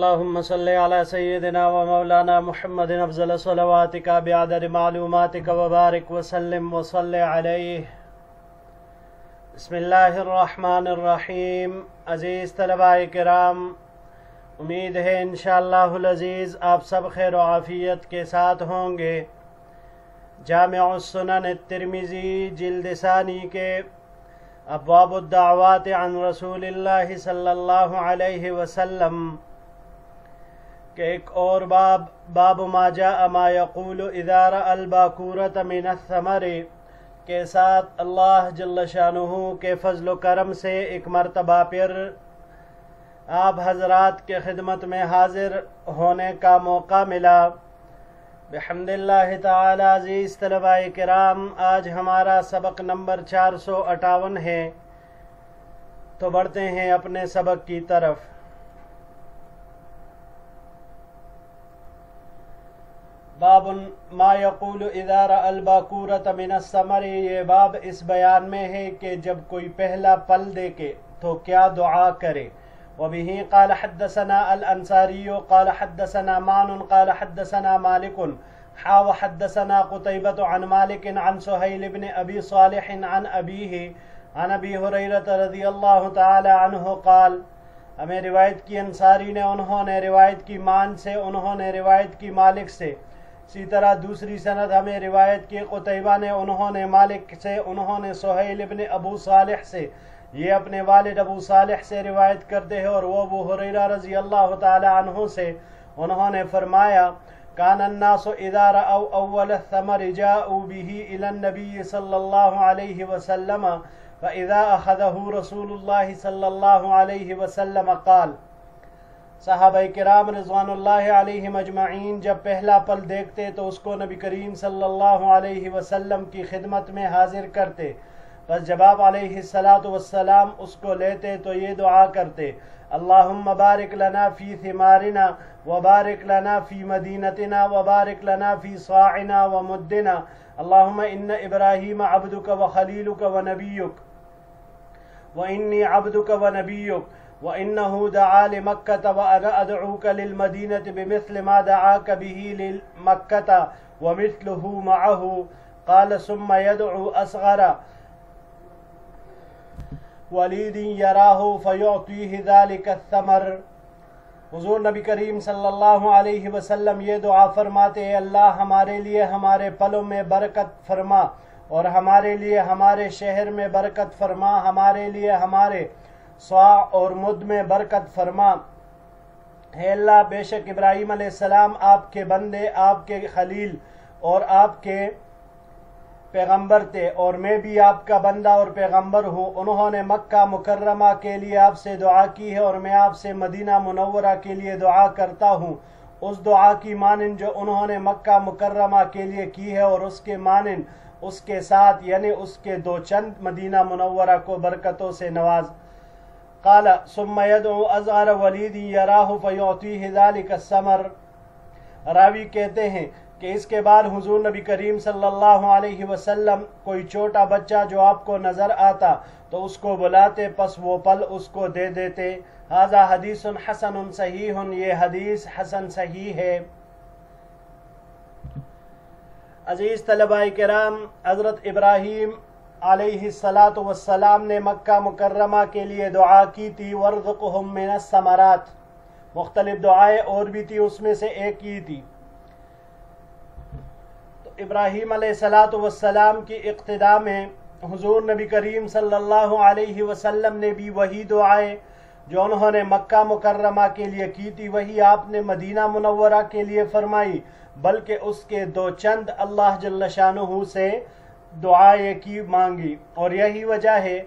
اللهم صل على سيدنا ومولانا محمد افضل صلواتك بعدد معلوماتك وبارك وسلم وصل عليه. بسم اللہ الرحمن الرحیم. عزیز طلباء کرام، امید ہے انشاءاللہ العزیز آپ سب خیر و عافیت کے ساتھ ہوں گے. جامع السنن الترمذی جلد ثانی کے ابواب الدعوات عن رسول اللہ صلی اللہ علیہ وسلم کہ ایک اور باب ما جاء ما یقول اذا رأى الباکورة من الثمر کے ساتھ اللہ جل شانہ کے فضل و کرم سے ایک مرتبہ پھر آپ حضرات کے خدمت میں حاضر ہونے کا موقع ملا. بحمد اللہ تعالی. عزیز طلباء کرام، آج ہمارا سبق نمبر 458 ہے، تو بڑھتے ہیں اپنے سبق کی طرف. باب ما یقول اذا رأى الباکورة من الثمر. یہ باب اس بیان میں ہے کہ جب کوئی پہلا پھل دیکھے تو کیا دعا کرے. وبه قال حدثنا الانصاری قال حدثنا معن قال حدثنا مالک وحدثنا قتيبة عن مالك عن سهيل بن ابي صالح عن ابيه عن ابي هريرة رضی اللہ تعالی عنہ قال. ہمیں روایت کی انصاری نے، انہوں نے روایت کی مان سے، انہوں نے روایت کی مالک سے. اسی طرح دوسری سند ہمیں روایت کی قتیبہ نے، انہوں نے مالک سے، انہوں نے سہیل ابن ابو صالح سے، یہ اپنے والد ابو صالح سے روایت کرتے ہیں، اور وہ ابو ہریرہ رضی اللہ تعالی عنہ سے انہوں نے فرمایا کان الناس اذا رأوا اول الثمر جاءوا به الى النبي صلی اللہ علیہ وسلم فاذا اخذه رسول اللہ صلی اللہ علیہ وسلم قال. صحابہ کرام رضوان اللہ علیہم اجمعین جب پہلا پھل دیکھتے تو اس کو نبی کریم صلی اللہ علیہ وسلم کی خدمت میں حاضر کرتے. بس جب آپ علیہ السلام اس کو لیتے تو یہ دعا کرتے: اللہم بارک لنا فی ثمارنا وبارک لنا فی مدینتنا وبارک لنا فی صاعنا ومدنا اللہم ان ابراہیم عبدک وخلیلک ونبیک وانی عبدک ونبیک وإنه دعا لمكة وأنا أدعوك للمدينة بمثل ما دعاك به لمكة ومثله معه. قال ثم يدعو أصغر وليد يراه فيعطيه ذلك الثمر. حضور نبی کریم صلی اللہ علیہ وسلم یہ دعا فرماتے ہیں: اللہ ہمارے لیے ہمارے پلوں میں برکت فرما، اور ہمارے لیے ہمارے شہر میں برکت فرما، ہمارے لیے ہمارے صاع اور مد میں برکت فرما. ہے اللہ، بے شک ابراہیم علیہ السلام آپ کے بندے، آپ کے خلیل اور آپ کے پیغمبر تھے، اور میں بھی آپ کا بندہ اور پیغمبر ہوں. انہوں نے مکہ مکرمہ کے لیے آپ سے دعا کی ہے، اور میں آپ سے مدینہ منورہ کے لیے دعا کرتا ہوں. اس دعا کی مانند جو انہوں نے مکہ مکرمہ کے لیے کی ہے، اور اس کے مانند اس کے ساتھ، یعنی اس کے دو چند مدینہ منورہ کو برکتوں سے نواز. قال ثم يدعو اصغر ولید يراه فيعطيه ذلك الثمر. راوی کہتے ہیں کہ اس کے بعد حضور نبی کریم صلی اللہ علیہ وسلم کوئی چھوٹا بچہ جو آپ کو نظر آتا تو اس کو بلاتے، پس وہ پھل اس کو دے دیتے. ھذا حدیث حسن صحیح. یہ حدیث حسن صحیح ہے. عزیز طلباء کرام، حضرت ابراہیم علیہ السلام نے مکہ مکرمہ کے لیے دعا کی تھی: وارزقہم من الثمرات. مختلف دعائیں اور بھی تھی، اس میں سے ایک ہی تھی. تو ابراہیم علیہ السلام کی اقتداء میں حضور نبی کریم صلی اللہ علیہ وسلم نے بھی وہی دعائیں جو انہوں نے مکہ مکرمہ کے لیے کی تھی، وہی آپ نے مدینہ منورہ کے لیے فرمائی، بلکہ اس کے دو چند اللہ جل شانہ سے دعائیں کی مانگی. اور یہی وجہ ہے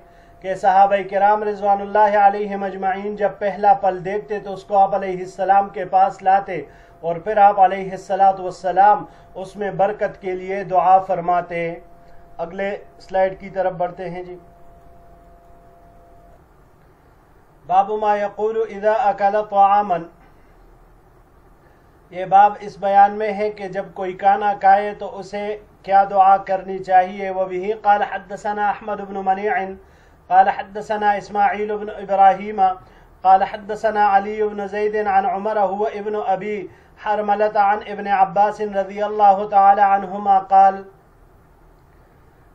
کہ صحابہ کرام رضوان اللہ علیہم اجمعین جب پہلا پھل دیکھتے تو اس کو آپ علیہ السلام کے پاس لاتے، اور پھر آپ علیہ السلام اس میں برکت کے لیے دعا فرماتے. اگلے سلائیڈ کی طرف بڑھتے ہیں جی. باب ما یقول اذا اکل طعاما. یہ باب اس بیان میں ہے کہ جب کوئی کھانا کھائے تو اسے کیا دعا کرنی چاہیے. وبه قال حدثنا احمد بن منیع قال حدثنا اسماعیل بن ابراہیم قال حدثنا علي بن زيد عن عمر هو ابن أبي حرملة عن ابن عباس رضی اللہ تعالی عنہما قال،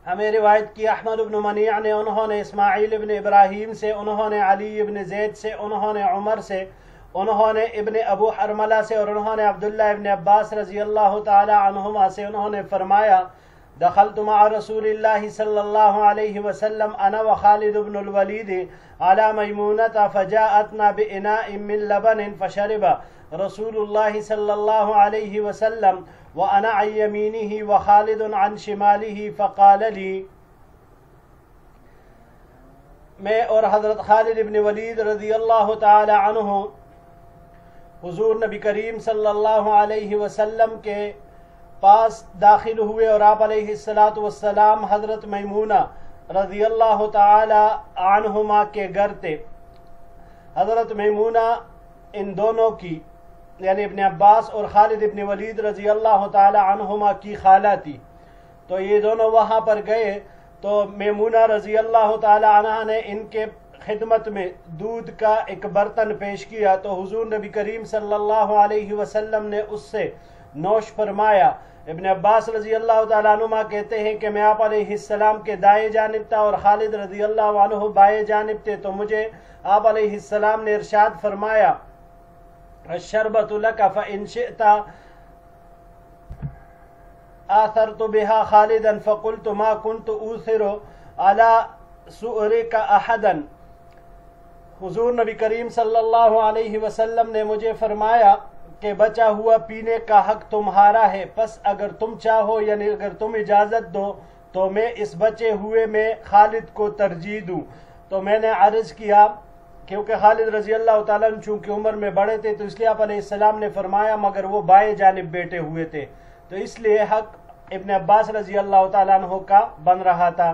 ہمیں روایت کی احمد بن منیع نے، انہوں نے اسماعیل ابن ابراہیم سے، انہوں نے علی ابن زید سے، انہوں نے عمر سے، انہوں نے ابن ابو حرملہ سے، اور انہوں نے عبداللہ ابن عباس رضی اللہ تعالی عنہما سے، انہوں نے فرمایا دخلت مع رسول اللہ صلی اللہ علیہ وسلم انا وخالد بن الولید على میمونة فجاءتنا بإناء من لبن فشرب رسول اللہ صلی اللہ علیہ وسلم وانا عن يمينه وخالد عن شماله فقال لي، میں اور حضرت خالد بن ولید رضی اللہ تعالی عنہ حضور نبی کریم صلی اللہ علیہ وسلم کے پاس داخل ہوئے، اور آپ علیہ السلام حضرت میمونہ رضی اللہ تعالی عنہما کے گھر تھے۔ حضرت میمونہ ان دونوں کی یعنی ابن عباس اور خالد ابن ولید رضی اللہ تعالی عنہما کی خالہ تھی، تو یہ دونوں وہاں پر گئے تو میمونہ رضی اللہ تعالی عنہ نے ان کے خدمت میں دودھ کا ایک برتن پیش کیا، تو حضور نبی کریم صلی اللہ علیہ وسلم نے اس سے نوش فرمایا۔ ابن عباس رضی اللہ تعالیٰ عنہ کہتے ہیں کہ میں آپ علیہ السلام کے دائیں جانب تھا اور خالد رضی اللہ عنہ بائیں جانب تھے، تو مجھے آپ علیہ السلام نے ارشاد فرمایا الشربۃ لک فإن شئت آثرت بها خالدا فقلت ما كنت اوثر على سؤرك احدا۔ حضور نبی کریم صلی اللہ علیہ وسلم نے مجھے فرمایا کہ بچا ہوا پینے کا حق تمہارا ہے، پس اگر تم چاہو یعنی اگر تم اجازت دو تو میں اس بچے ہوئے میں خالد کو ترجیح دوں۔ تو میں نے عرض کیا کیونکہ خالد رضی اللہ تعالیٰ عنہ چونکہ عمر میں بڑے تھے تو اس لیے آپ علیہ السلام نے فرمایا مگر وہ بائیں جانب بیٹھے ہوئے تھے، تو اس لیے حق ابن عباس رضی اللہ تعالیٰ عنہ کا بن رہا تھا۔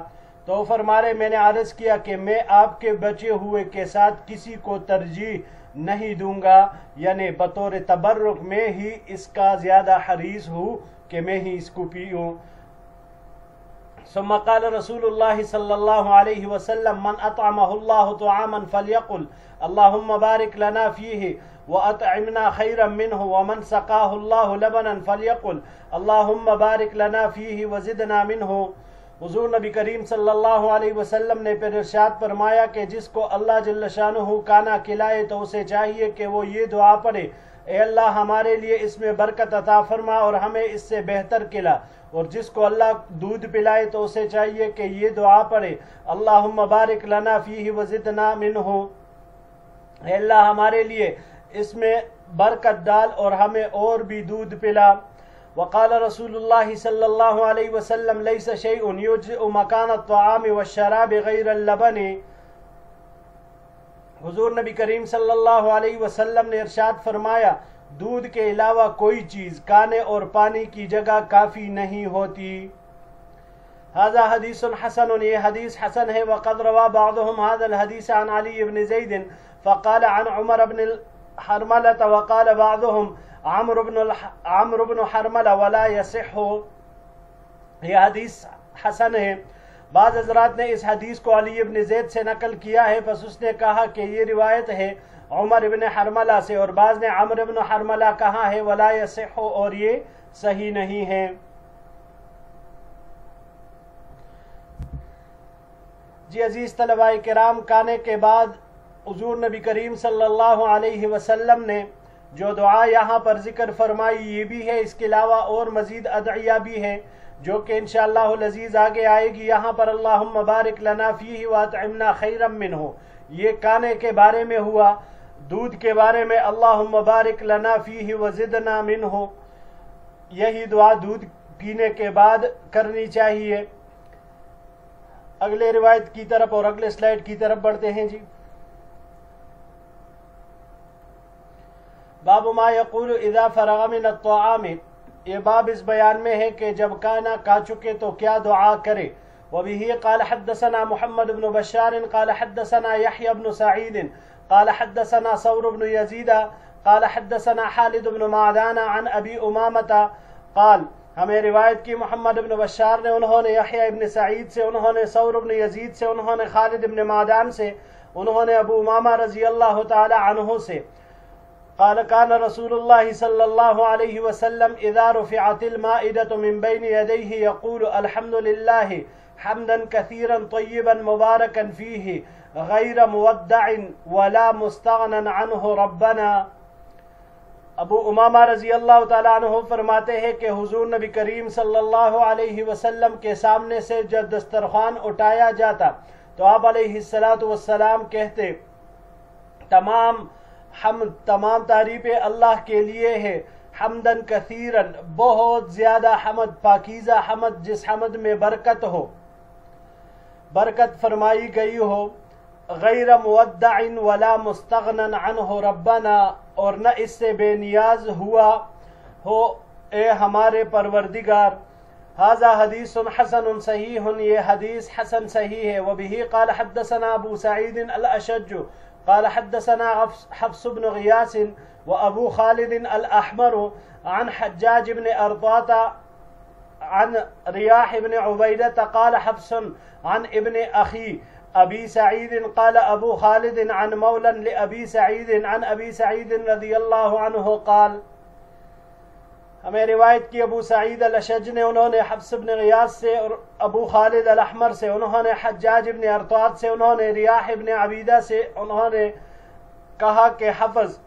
تو فرما رہے میں نے عرض کیا کہ میں آپ کے بچے ہوئے کے ساتھ کسی کو ترجیح نہیں دوں گا، یعنی بطور تبرک میں ہی اس کا زیادہ حریص ہوں کہ میں ہی اس کو پیوں۔ ثم قال رسول اللہ صلی اللہ علیہ وسلم من اطعمه اللہ طعاما فلیقل اللہم بارک لنا فیہ وأطعمنا خیرا منہ، ومن سقاہ اللہ لبنا فلیقل اللہم بارک لنا فیہ وزدنا منہ۔ حضور نبی کریم صلی اللہ علیہ وسلم نے پھر ارشاد فرمایا کہ جس کو اللہ جل شانہ کھانا کھلائے تو اسے چاہیے کہ وہ یہ دعا پڑھے اے اللہ ہمارے لیے اس میں برکت عطا فرما اور ہمیں اس سے بہتر کھلا، اور جس کو اللہ دودھ پلائے تو اسے چاہیے کہ یہ دعا پڑھے اللہم بارک لنا فیہ وزدنا منہ، اے اللہ ہمارے لیے اس میں برکت ڈال اور ہمیں اور بھی دودھ پلا۔ وقال رسول اللہ صلی اللہ علیہ وسلم لیس شیء یجزئ مکان الطعام والشراب غیر اللبن۔ حضور نبی کریم صلی اللہ علیہ وسلم نے ارشاد فرمایا دودھ کے علاوہ کوئی چیز کھانے اور پانی کی جگہ کافی نہیں ہوتی۔ هذا حدیث حسن، یہ حدیث حسن ہے۔ وقد روى بعضهم هذا الحديث عن علي بن زيد فقال عن عمر بن حرملة، وقال بعضهم عمرو بن حرملة ولا يصح۔ یہ حدیث حسن ہے۔ بعض حضرات نے اس حدیث کو علی ابن زید سے نقل کیا ہے، پس اس نے کہا کہ یہ روایت ہے عمر ابن حرملہ سے، اور بعض نے عمرو ابن حرملہ کہا ہے ولا يصح، اور یہ صحیح نہیں ہے۔ جی عزیز طلباء کرام، کھانے کے بعد حضور نبی کریم صلی اللہ علیہ وسلم نے جو دعا یہاں پر ذکر فرمائی یہ بھی ہے، اس کے علاوہ اور مزید ادعیہ بھی ہے جو کہ انشاءاللہ العزیز آگے آئے گی۔ یہاں پر اللہم بارک لنا فیہ واطعمنا خیرا منہ، یہ کھانے کے بارے میں ہوا۔ دودھ کے بارے میں اللہم بارک لنا فیہ وزدنا منہ، یہی دعا دودھ پینے کے بعد کرنی چاہیے۔ اگلے روایت کی طرف اور اگلے سلائیڈ کی طرف بڑھتے ہیں۔ جی باب ما یقول اذا فرغ من الطعام، یہ باب اس بیان میں ہے کہ جب کھانا کھا چکے تو کیا دعا کرے۔ وبه قال حدثنا محمد بن بشار قال حدثنا يحيى بن سعيد قال حدثنا ثور بن يزيد قال حدثنا خالد بن معدان عن ابي امامة قال، ہمیں روایت کی محمد بن بشار نے، انہوں نے یحییٰ ابن سعید سے، انہوں نے ثور بن یزید سے، انہوں نے خالد بن معدان سے انہوں نے ابو امامہ رضی اللہ تعالی عنہ سے قال كان رسول الله صلى الله عليه وسلم إذا رفعت المائدة من بين يديه يقول الحمد لله حمدا كثيرا طيبا مباركا فيه غير مودع ولا مستغنى عنه ربنا۔ ابو امامہ رضی اللہ تعالیٰ عنہ فرماتے ہیں کہ حضور نبی کریم صلی اللہ علیہ وسلم کے سامنے سے جب دسترخوان اٹھایا جاتا تو آپ علیہ السلام کہتے تمام تعریفیں اللہ کے لیے ہے، حمدن کثیرن بہت زیادہ حمد، پاکیزہ حمد جس حمد میں برکت ہو، برکت فرمائی گئی ہو، غیر مودع ولا مستغنن عنہ ربنا، اور نہ اس سے بے نیاز ہوا ہو اے ہمارے پروردگار۔ ھذا حدیث حسن صحیح، یہ حدیث حسن صحیح ہے۔ وبہ قال حدثنا ابو سعید الاشج قال حدثنا حفص بن غیاث وابو خالد الاحمر عن حجاج بن ارطاط عن ریاح بن عبیدہ قال حفص عن ابن اخی ابی سعید قال ابو خالد عن مولا لابی سعید عن ابی سعید رضی اللہ عنہ قال، ہمیں روایت کی ابو سعید الاشج نے، انہوں نے حفص بن غیاث سے، اور ابو خالد الاحمر سے، انہوں نے حجاج بن ارطاط سے، انہوں نے ریاح بن عبیدہ سے، انہوں نے کہا کہ حفظ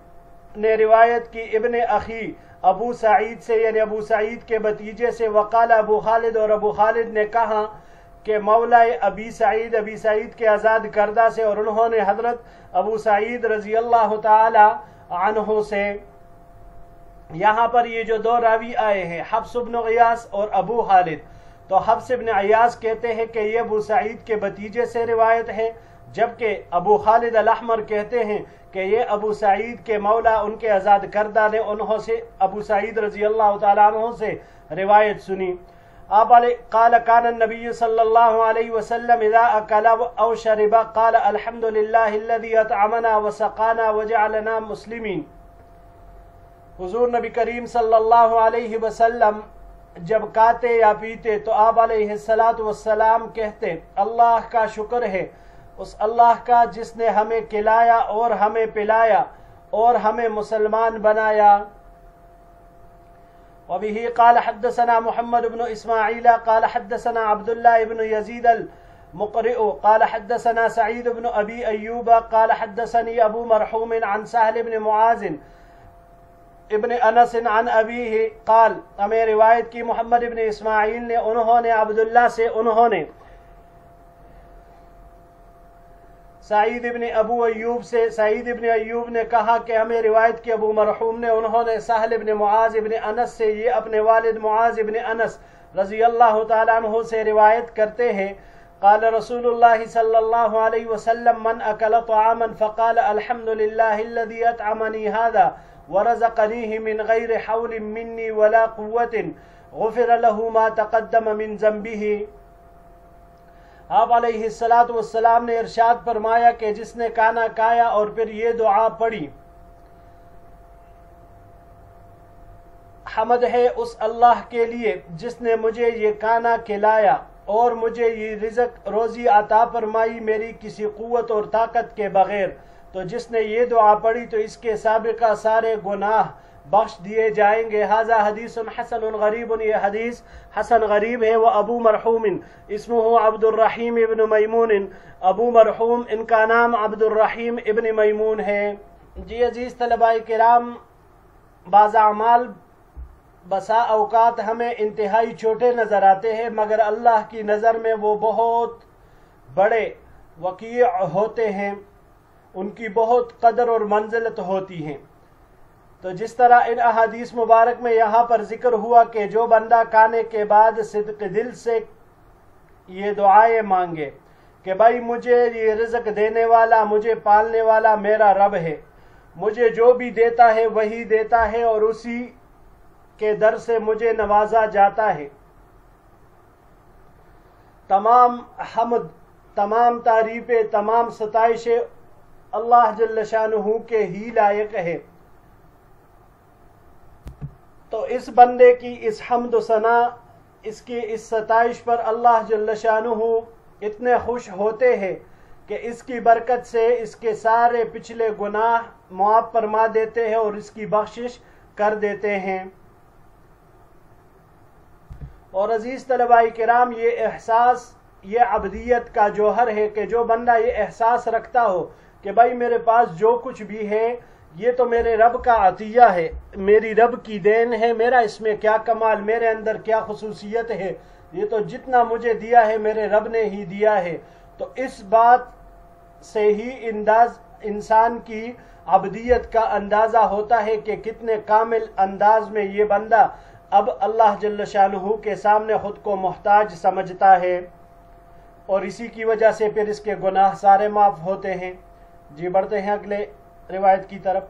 نے روایت کی ابن اخی ابو سعید سے، یعنی ابو سعید کے بھتیجے سے، وقال ابو خالد، اور ابو خالد نے کہا کہ مولا ابی سعید کے آزاد کردہ سے، اور انہوں نے حضرت ابو سعید رضی اللہ تعالی عنہ سے۔ یہاں پر یہ جو دو راوی آئے ہیں حفص بن غیاث اور ابو خالد، تو حفص بن غیاث کہتے ہیں کہ یہ ابو سعید کے بھتیجے سے روایت ہے، جبکہ ابو خالد الاحمر کہتے ہیں کہ یہ ابو سعید کے مولا ان کے آزاد کردہ نے انہوں سے ابو سعید رضی اللہ تعالیٰ عنہ سے روایت سنی۔ آپ قال كان النبي صلی اللہ علیہ وسلم اذا اکل او شرب قال الحمد للہ الذي اطعمنا وسقانا وجعلنا مسلمین۔ حضور نبی کریم صلی اللہ علیہ وسلم جب کھاتے یا پیتے تو آپ علیہ السلام کہتے اللہ کا شکر ہے اس اللہ کا جس نے ہمیں کھلایا اور ہمیں پلایا اور ہمیں مسلمان بنایا۔ وبه قال حدثنا محمد بن اسماعیل قال حدثنا عبد الله بن يزيد المقرئ قال حدثنا سعيد بن ابي ايوب قال حدثني ابو مرحوم عن سهل بن معاذ ابن انس عن ابیہ قال، ہمیں روایت کی محمد ابن اسماعیل نے، انہوں نے عبداللہ سے، انہوں نے سعید ابن ابو ایوب سے، سعید ابن ایوب نے کہا کہ ہمیں روایت کی ابو مرحوم نے، انہوں نے سہل ابن معاذ ابن انس سے، یہ اپنے والد معاذ ابن انس رضی اللہ تعالیٰ عنہ سے روایت کرتے ہیں، قال رسول اللہ صلی اللہ علیہ وسلم من اکل طعاما فقال الحمد للہ الذي اطعمنی هذا ورزقنیہ من غیر حول منی ولا قوة غفر له ما تقدم من ذنبہ۔ آپ علیہ السلام نے ارشاد فرمایا کہ جس نے کھانا کھایا اور پھر یہ دعا پڑھی، حمد ہے اس اللہ کے لیے جس نے مجھے یہ کھانا کھلایا اور مجھے یہ رزق روزی عطا فرمائی میری کسی قوت اور طاقت کے بغیر، تو جس نے یہ دعا پڑھی تو اس کے سابقہ سارے گناہ بخش دیے جائیں گے۔ ھذا حدیث حسن غریب، یہ حدیث حسن غریب ہے۔ وہ ابو مرحوم اسمہ عبد الرحیم ابن میمون، ابو مرحوم ان کا نام عبد الرحیم ابن میمون ہے۔ جی عزیز طلباء کرام، بعض اعمال بسا اوقات ہمیں انتہائی چھوٹے نظر آتے ہیں، مگر اللہ کی نظر میں وہ بہت بڑے وقیع ہوتے ہیں، ان کی بہت قدر اور منزلت ہوتی ہیں۔ تو جس طرح ان احادیث مبارک میں یہاں پر ذکر ہوا کہ جو بندہ کھانے کے بعد صدق دل سے یہ دعائیں مانگے کہ بھائی مجھے یہ رزق دینے والا، مجھے پالنے والا میرا رب ہے، مجھے جو بھی دیتا ہے وہی دیتا ہے اور اسی کے در سے مجھے نوازا جاتا ہے، تمام حمد، تمام تعریفیں، تمام ستائشیں اللہ جل شانہ کے ہی لائق ہے۔ تو اس بندے کی اس حمد و ثنا، اس کی اس ستائش پر اللہ جل شانہ اتنے خوش ہوتے ہیں کہ اس کی برکت سے اس کے سارے پچھلے گناہ معاف فرما دیتے ہیں اور اس کی بخشش کر دیتے ہیں۔ اور عزیز طلباء کرام، یہ احساس یہ عبدیت کا جوہر ہے کہ جو بندہ یہ احساس رکھتا ہو کہ بھائی میرے پاس جو کچھ بھی ہے یہ تو میرے رب کا عطیہ ہے، میری رب کی دین ہے، میرا اس میں کیا کمال، میرے اندر کیا خصوصیت ہے، یہ تو جتنا مجھے دیا ہے میرے رب نے ہی دیا ہے، تو اس بات سے ہی انسان کی عبدیت کا اندازہ ہوتا ہے کہ کتنے کامل انداز میں یہ بندہ اب اللہ جل شانہ کے سامنے خود کو محتاج سمجھتا ہے، اور اسی کی وجہ سے پھر اس کے گناہ سارے معاف ہوتے ہیں۔ جی بڑھتے ہیں اگلے روایت کی طرف۔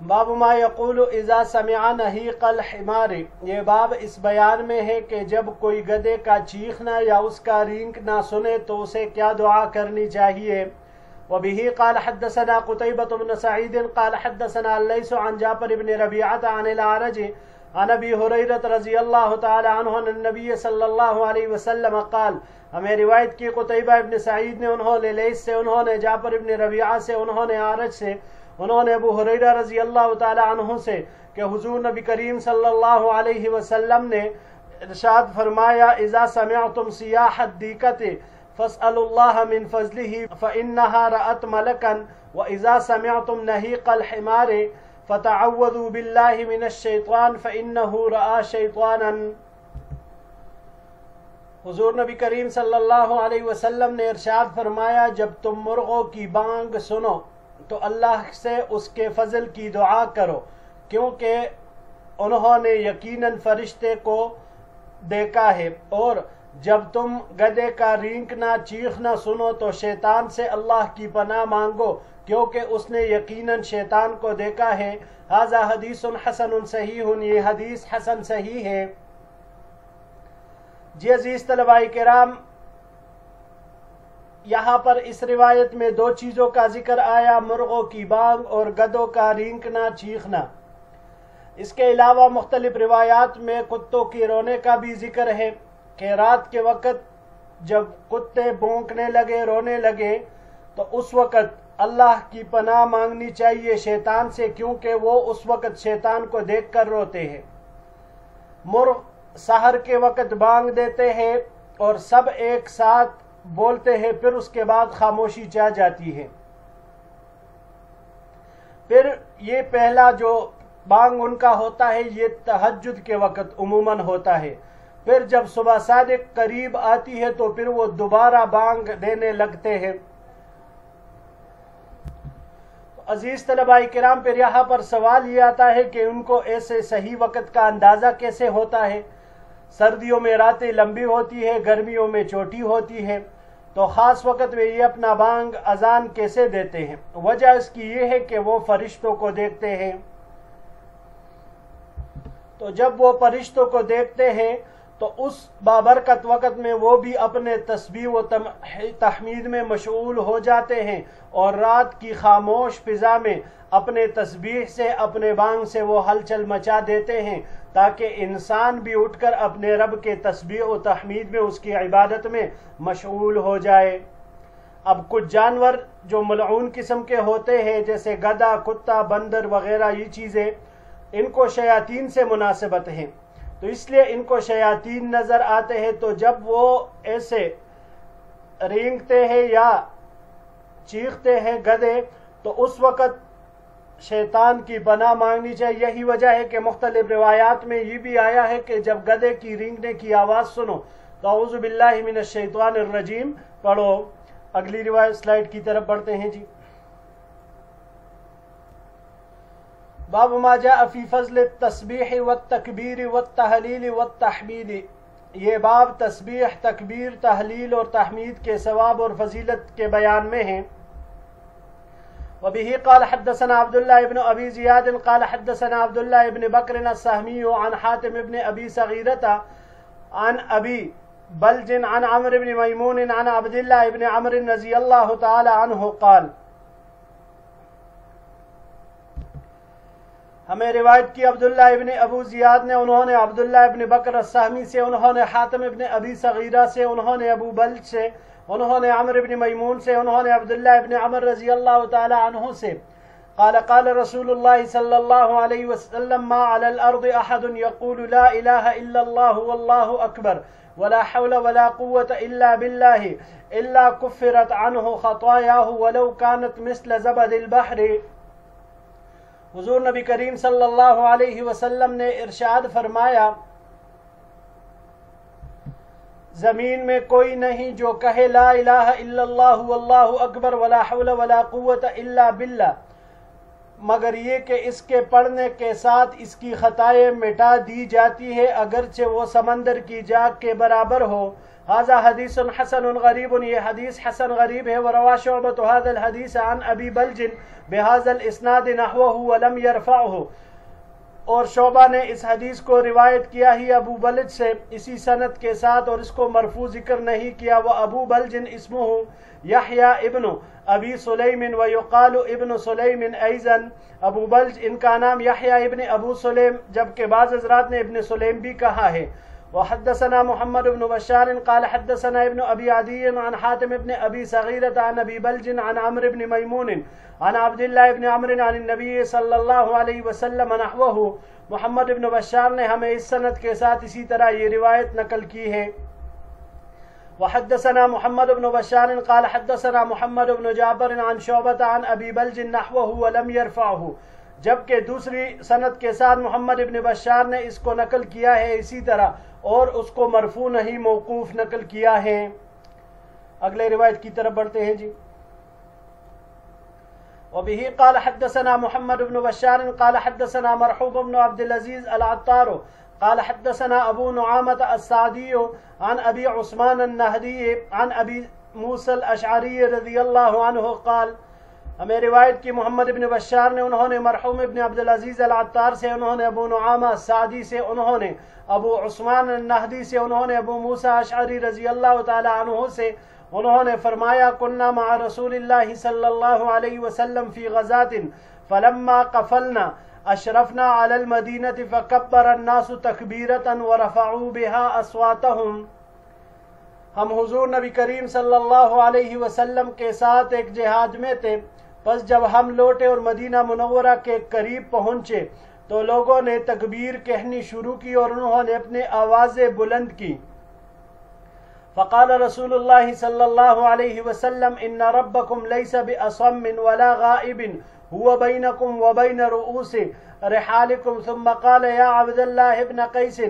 باب ما یقول اذا سمع نہیق الحمار، یہ باب اس بیان میں ہے کہ جب کوئی گدھے کا چیخنا یا اس کا رینکنا سنے تو اسے کیا دعا کرنی چاہیے۔ وبه قال حدثنا قتيبة بن سعيد قال حدثنا الليث عن جعفر بن ربيعة عن الأعرج عن ابی ہریرہ رضی اللہ تعالی عنہ ان النبی صلی اللہ علیہ وسلم قال، ہمیں روایت کی قتیبہ ابن سعید نے، انہوں نے لیث سے، انہوں نے جعفر ابن ربیعہ سے، انہوں نے اعرج سے، انہوں نے ابو ہریرہ رضی اللہ تعالی عنہ سے کہ حضور نبی کریم صلی اللہ علیہ وسلم نے ارشاد فرمایا، اذا سمعتم صیاح الدیکۃ فاسألوا اللہ من فضلہ فإنہا رأت ملکا وإذا سمعتم نہیق الحمار فتعوذوا باللہ من الشیطان فإنہ رآ شیطانا۔ حضور نبی کریم صلی اللہ علیہ وسلم نے ارشاد فرمایا، جب تم مرغوں کی بانگ سنو تو اللہ سے اس کے فضل کی دعا کرو، کیونکہ انہوں نے یقیناً فرشتے کو دیکھا ہے، اور جب تم گدھے کا رینکنا چیخنا سنو تو شیطان سے اللہ کی پناہ مانگو، کیونکہ اس نے یقیناً شیطان کو دیکھا ہے۔ ھذا حدیث حسن صحیح، یہ حدیث حسن صحیح ہے۔ جی عزیز طلباء کرام، یہاں پر اس روایت میں دو چیزوں کا ذکر آیا، مرغوں کی بانگ اور گدھوں کا رینکنا چیخنا۔ اس کے علاوہ مختلف روایات میں کتوں کی رونے کا بھی ذکر ہے کہ رات کے وقت جب کتے بھونکنے لگے، رونے لگے، تو اس وقت اللہ کی پناہ مانگنی چاہیے شیطان سے، کیونکہ وہ اس وقت شیطان کو دیکھ کر روتے ہیں۔ مرغ سحر کے وقت بانگ دیتے ہیں اور سب ایک ساتھ بولتے ہیں، پھر اس کے بعد خاموشی چھا جاتی ہے۔ پھر یہ پہلا جو بانگ ان کا ہوتا ہے یہ تہجد کے وقت عموماً ہوتا ہے، پھر جب صبح صادق قریب آتی ہے تو پھر وہ دوبارہ بانگ دینے لگتے ہیں۔ عزیز طلباء کرام، پھر یہاں پر سوال یہ آتا ہے کہ ان کو ایسے صحیح وقت کا اندازہ کیسے ہوتا ہے؟ سردیوں میں راتیں لمبی ہوتی ہے، گرمیوں میں چھوٹی ہوتی ہے، تو خاص وقت میں یہ اپنا بانگ اذان کیسے دیتے ہیں؟ وجہ اس کی یہ ہے کہ وہ فرشتوں کو دیکھتے ہیں، تو جب وہ فرشتوں کو دیکھتے ہیں تو اس بابرکت وقت میں وہ بھی اپنے تسبیح و تحمید میں مشغول ہو جاتے ہیں، اور رات کی خاموش فضا میں اپنے تسبیح سے، اپنے بانگ سے وہ ہلچل مچا دیتے ہیں، تاکہ انسان بھی اٹھ کر اپنے رب کے تسبیح و تحمید میں، اس کی عبادت میں مشغول ہو جائے۔ اب کچھ جانور جو ملعون قسم کے ہوتے ہیں جیسے گدھا، کتا، بندر وغیرہ، یہ چیزیں ان کو شیاطین سے مناسبت ہیں، تو اس لیے ان کو شیاطین نظر آتے ہیں، تو جب وہ ایسے رینگتے ہیں یا چیختے ہیں گدھے تو اس وقت شیطان کی پناہ مانگنی چاہیے۔ یہی وجہ ہے کہ مختلف روایات میں یہ بھی آیا ہے کہ جب گدھے کی رینگنے کی آواز سنو تو اعوذ باللہ من الشیطان الرجیم پڑھو۔ اگلی روایت سلائیڈ کی طرف بڑھتے ہیں۔ جی، باب ما جاء فی فضل التسبیح والتکبیر والتحلیل والتحمید، یہ باب تسبیح، تکبیر، تحلیل اور تحمید کے ثواب اور فضیلت کے بیان میں ہیں۔ وبه قال حدثنا عبد الله بن ابي زياد قال حدثنا عبد الله بن بكر السهمي عن حاتم بن ابي صغيرة عن ابي بلج عن عمرو بن ميمون عن عبد الله بن عمرو رضي الله تعالى عنه قال ہمیں روایت کی عبداللہ ابن ابو زیاد نے، انہوں نے عبداللہ ابن بکر السہمی سے، انہوں نے حاتم ابن ابی صغیرہ سے، انہوں نے ابو بلج سے، انہوں نے عمر ابن میمون سے، انہوں نے عبداللہ ابن عمر رضی اللہ تعالی عنہ سے قال قال رسول اللہ صلی اللہ علیہ وسلم ما على الارض احد يقول لا الہ الا اللہ واللہ اکبر ولا حول ولا قوة الا باللہ الا کفرت عنہ خطایاہ ولو كانت مثل زبد البحر۔ حضور نبی کریم صلی اللہ علیہ وسلم نے ارشاد فرمایا، زمین میں کوئی نہیں جو کہے لا الہ الا اللہ واللہ اکبر ولا حول ولا قوة الا باللہ، مگر یہ کہ اس کے پڑھنے کے ساتھ اس کی خطائیں مٹا دی جاتی ہے اگرچہ وہ سمندر کی جاگ کے برابر ہو۔ ھذا حدیث حسن غریب، یہ حدیث حسن غریب ہے۔ وروى شعبة هذا الحديث عن ابی بلج بهذا الاسناد نحوه ولم يرفعه، اور شعبہ نے اس حدیث کو روایت کیا ہی ابو بلج سے اسی سند کے ساتھ اور اس کو مرفوع ذکر نہیں کیا۔ وہ ابو بلج اسمہ یحییٰ ابن ابی سلیم ویقال ابن سلیم ایضا، ابو بلج ان کا نام یحییٰ ابن ابو سلیم جبکہ بعض حضرات نے ابن سلیم بھی کہا ہے۔ وحدثنا محمد بن بشار قال حدثنا ابن ابي عدي عن حاتم بن ابي صغيرة عن ابي بلج عن عمرو بن ميمون عن عبد الله بن عمرو عن النبي صلی اللہ علیہ وسلم نحوه۔ محمد بن بشار نے ہمیں اس سند کے ساتھ اسی طرح یہ روایت نقل کی ہے۔ وحدثنا محمد بن بشار قال حدثنا محمد بن جعفر عن شعبة عن ابي بلج نحوه ولم يرفعه، جبکہ دوسری سند کے ساتھ محمد ابن بشار نے اس کو نقل کیا ہے اسی طرح اور اس کو مرفوع نہیں موقوف نقل کیا ہے۔ اگلے روایت کی طرف بڑھتے ہیں جی۔ وبه قال حدثنا محمد بن بشار قال حدثنا مرحوب بن عبد العزيز العطار قال حدثنا ابو نعامة السعدي عن ابي عثمان النهدي عن ابي موسى الاشعري رضی اللہ عنہ قال، ہمیں روایت کی محمد ابن بشار نے، انہوں نے مرحوم ابن عبد العزیز العطار سے، انہوں نے ابو نعامہ السعدی سے، انہوں نے ابو عثمان النہدی سے، انہوں نے ابو موسیٰ اشعری رضی اللہ تعالی عنہ سے، انہوں نے فرمایا كنا مع رسول اللہ صلی اللہ علیہ وسلم فی غزات فلما قفلنا اشرفنا على المدینة فکبر الناس تکبیرة ورفعوا بها اصواتهم۔ ہم حضور نبی کریم صلی اللہ علیہ وسلم کے ساتھ ایک جہاد میں تھے، پس جب ہم لوٹے اور مدینہ منورہ کے قریب پہنچے تو لوگوں نے تکبیر کہنی شروع کی اور انہوں نے اپنے آوازیں بلند کی۔ فقال رسول اللہ صلی اللہ علیہ وسلم ان ربکم لیس باصم ولا غائب هو بینکم وبین رؤوس رحالکم، ثم قال یا عبد اللہ ابن قیس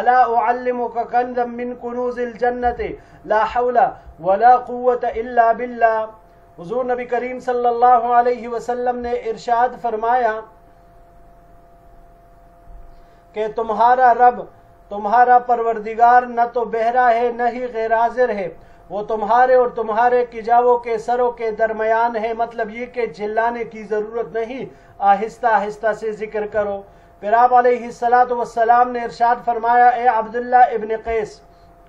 الا اعلمک کنزا من کنوز الجنت لا حول ولا قوة الا باللہ۔ حضور نبی کریم صلی اللہ علیہ وسلم نے ارشاد فرمایا کہ تمہارا رب، تمہارا پروردگار نہ تو بہرا ہے نہ ہی غیر حاضر ہے، وہ تمہارے اور تمہارے کجاووں کے سروں کے درمیان ہے، مطلب یہ کہ چلانے کی ضرورت نہیں، آہستہ آہستہ سے ذکر کرو۔ پھر آپ علیہ السلام نے ارشاد فرمایا اے عبداللہ ابن قیس،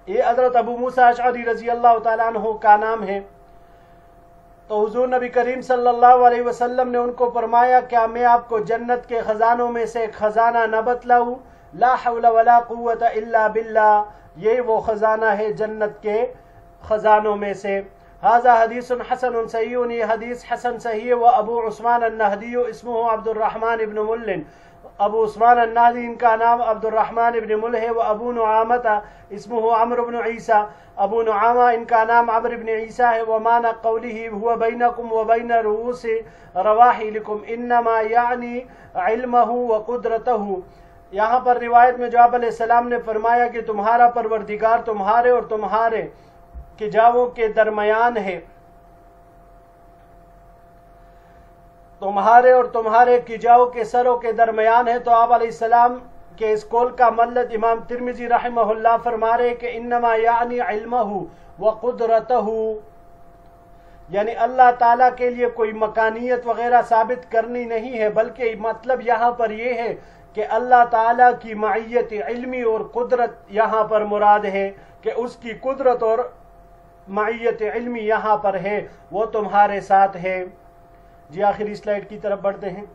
یہ حضرت ابو موسیٰ اشعری رضی اللہ تعالیٰ عنہ کا نام ہے، تو حضور نبی کریم صلی اللہ علیہ وسلم نے ان کو فرمایا کیا میں آپ کو جنت کے خزانوں میں سے ایک خزانہ نہ بتلاؤں؟ لا حول ولا قوة الا باللہ، یہ وہ خزانہ ہے جنت کے خزانوں میں سے۔ ھذا حدیث حسن صحیح، یہ حدیث حسن صحیح۔ و ابو عثمان النہدی اسمہ عبد الرحمن ابن مل، ابو عثمان النہدی ان کا نام عبد الرحمن ابن مل ہے۔ و ابو نعامہ اسمہ عمرو بن عیسیٰ، ابو نعامہ ان کا نام عمرو بن عیسیٰ ہے۔ ومعنی قولہ هو بینکم وبین رؤوس رواحلکم انما یعنی علمہ وقدرتہ، یہاں پر روایت میں جو آپ علیہ السلام نے فرمایا کہ تمہارا پروردگار تمہارے اور تمہارے کجاووں کے درمیان ہے، تمہارے اور تمہارے کجاؤں کے سروں کے درمیان ہے، تو آپ علیہ السلام کے اس قول کا مطلب امام ترمذی رحمہ اللہ فرما رہے کہ انما یعنی علمہ وقدرتہ، یعنی اللہ تعالیٰ کے لیے کوئی مکانیت وغیرہ ثابت کرنی نہیں ہے، بلکہ مطلب یہاں پر یہ ہے کہ اللہ تعالیٰ کی معیت علمی اور قدرت یہاں پر مراد ہے، کہ اس کی قدرت اور معیت علمی یہاں پر ہے، وہ تمہارے ساتھ ہے۔ جی آخری سلائیڈ کی طرف بڑھتے ہیں۔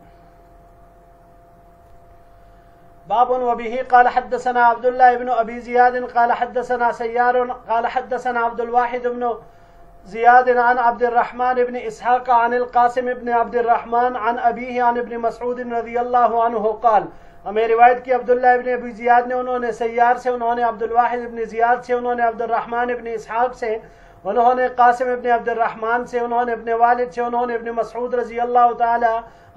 باب وبه قال حدثنا عبد الله بن ابي زياد قال حدثنا سيار قال حدثنا عبد الواحد بن زياد عن عبد الرحمن بن اسحاق عن القاسم بن عبد الرحمن عن ابيه عن ابن مسعود رضی اللہ عنہ قال. ہمیں روایت کی عبداللہ ابن ابی زیاد نے، انہوں نے سیار سے، انہوں نے عبد الواحد ابن زیاد سے، انہوں نے عبد الرحمن ابن اسحاق سے، انہوں نے قاسم ابن عبد الرحمن سے، انہوں نے اپنے والد سے، انہوں نے ابن مسعود رضی اللہ تعالی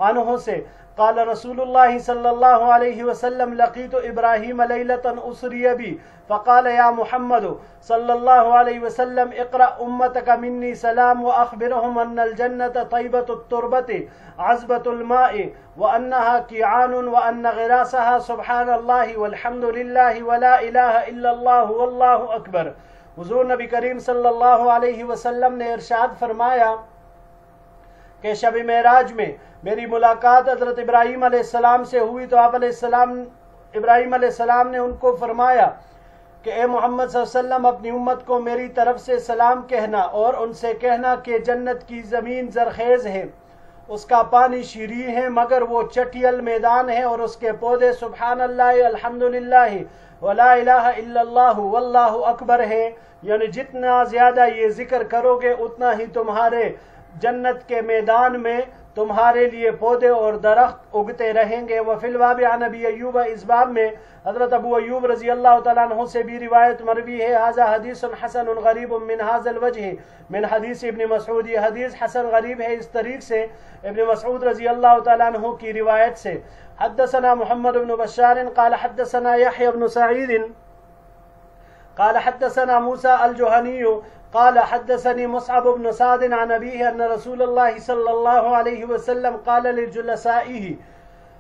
عنہ سے قال رسول اللہ صلی اللہ علیہ وسلم لقیت ابراہیم لیلة اسری بی فقال یا محمد صلی اللہ علیہ وسلم اقرأ امتک منی سلام واخبرهم ان الجنة طیبة التربة عذبة الماء وانها کیعان وان غراسها سبحان اللہ والحمد للہ ولا الہ الا اللہ واللہ اکبر. حضور نبی کریم صلی اللہ علیہ وسلم نے ارشاد فرمایا کہ شب معراج میں میری ملاقات حضرت ابراہیم علیہ السلام سے ہوئی تو آپ ابراہیم علیہ السلام نے ان کو فرمایا کہ اے محمد صلی اللہ علیہ وسلم اپنی امت کو میری طرف سے سلام کہنا اور ان سے کہنا کہ جنت کی زمین زرخیز ہے، اس کا پانی شیریں ہے مگر وہ چٹیل میدان ہے، اور اس کے پودے سبحان اللہ الحمدللہ ولا الہ الا اللہ واللہ اکبر ہے. یعنی جتنا زیادہ یہ ذکر کرو گے اتنا ہی تمہارے جنت کے میدان میں تمہارے لیے پودے اور درخت اگتے رہیں گے. وفی الباب عن ابی ایوب، اس باب میں حضرت ابو ایوب رضی اللہ تعالیٰ عنہ سے بھی روایت مروی ہے ھذا حدیث حسن غریب من ھذا الوجہ من حدیث ابن مسعود، یہ حدیث حسن غریب ہے اس طریق سے ابن مسعود رضی اللہ تعالیٰ عنہ کی روایت سے. حدثنا محمد بن بشار قال حدثنا يحيى بن سعيد قال حدثنا موسى الجهني قال حدثني مصعب بن سعد عن أبيه أن رسول الله صلى الله عليه وسلم قال لجلسائه.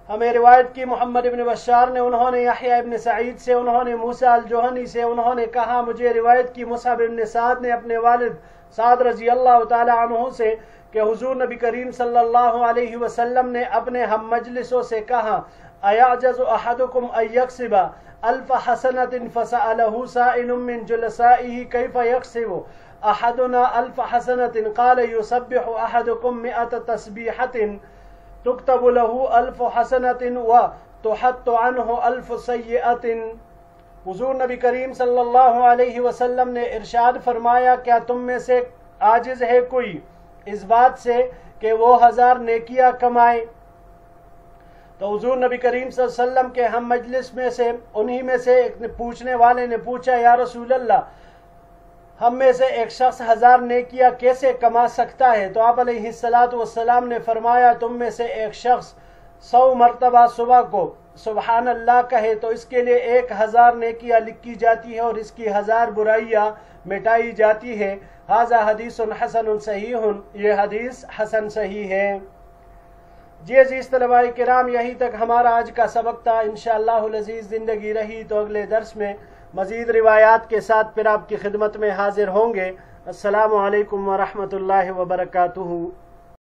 ہمیں روایت کی محمد بن بشار نے، انہوں نے یحییٰ ابن سعید سے، انہوں نے موسیٰ الجوہنی سے، انہوں نے کہا مجھے روایت کی مصعب بن سعد نے اپنے والد سعد رضی اللہ تعالی عنہ سے کہ حضور نبی کریم صلی اللہ علیہ وسلم نے اپنے ہم مجلسوں سے کہا ایعجز احدکم ان یکسب الف حسنۃ فسألہ سائل من جلسائه کیف یکسب احدنا الف حسنۃ قال یسبح احدکم 100 تسبیحۃ تکتب له الف حسنۃ وتحط عنہ الف سیئۃ. حضور نبی کریم صلی اللہ علیہ وسلم نے ارشاد فرمایا کیا تم میں سے عاجز ہے کوئی اس بات سے کہ وہ 1000 نیکیاں کمائے؟ تو حضور نبی کریم صلی اللہ علیہ وسلم کے ہم مجلس میں سے انہی میں سے ایک پوچھنے والے نے پوچھا یا رسول اللہ ہم میں سے ایک شخص 1000 نیکیاں کیسے کما سکتا ہے؟ تو آپ علیہ الصلاۃ والسلام نے فرمایا تم میں سے ایک شخص 100 مرتبہ صبح کو سبحان اللہ کہے تو اس کے لیے 1000 نیکیاں لکھی جاتی ہے اور اس کی 1000 برائیاں مٹائی جاتی ہے. ھذا حدیث حسن صحیح، یہ حدیث حسن صحیح ہے. جی عزیز طلباء کرام، یہی تک ہمارا آج کا سبق تھا. انشاءاللہ العزیز زندگی رہی تو اگلے درس میں مزید روایات کے ساتھ پھر آپ کی خدمت میں حاضر ہوں گے. السلام علیکم ورحمۃ اللہ وبرکاتہ.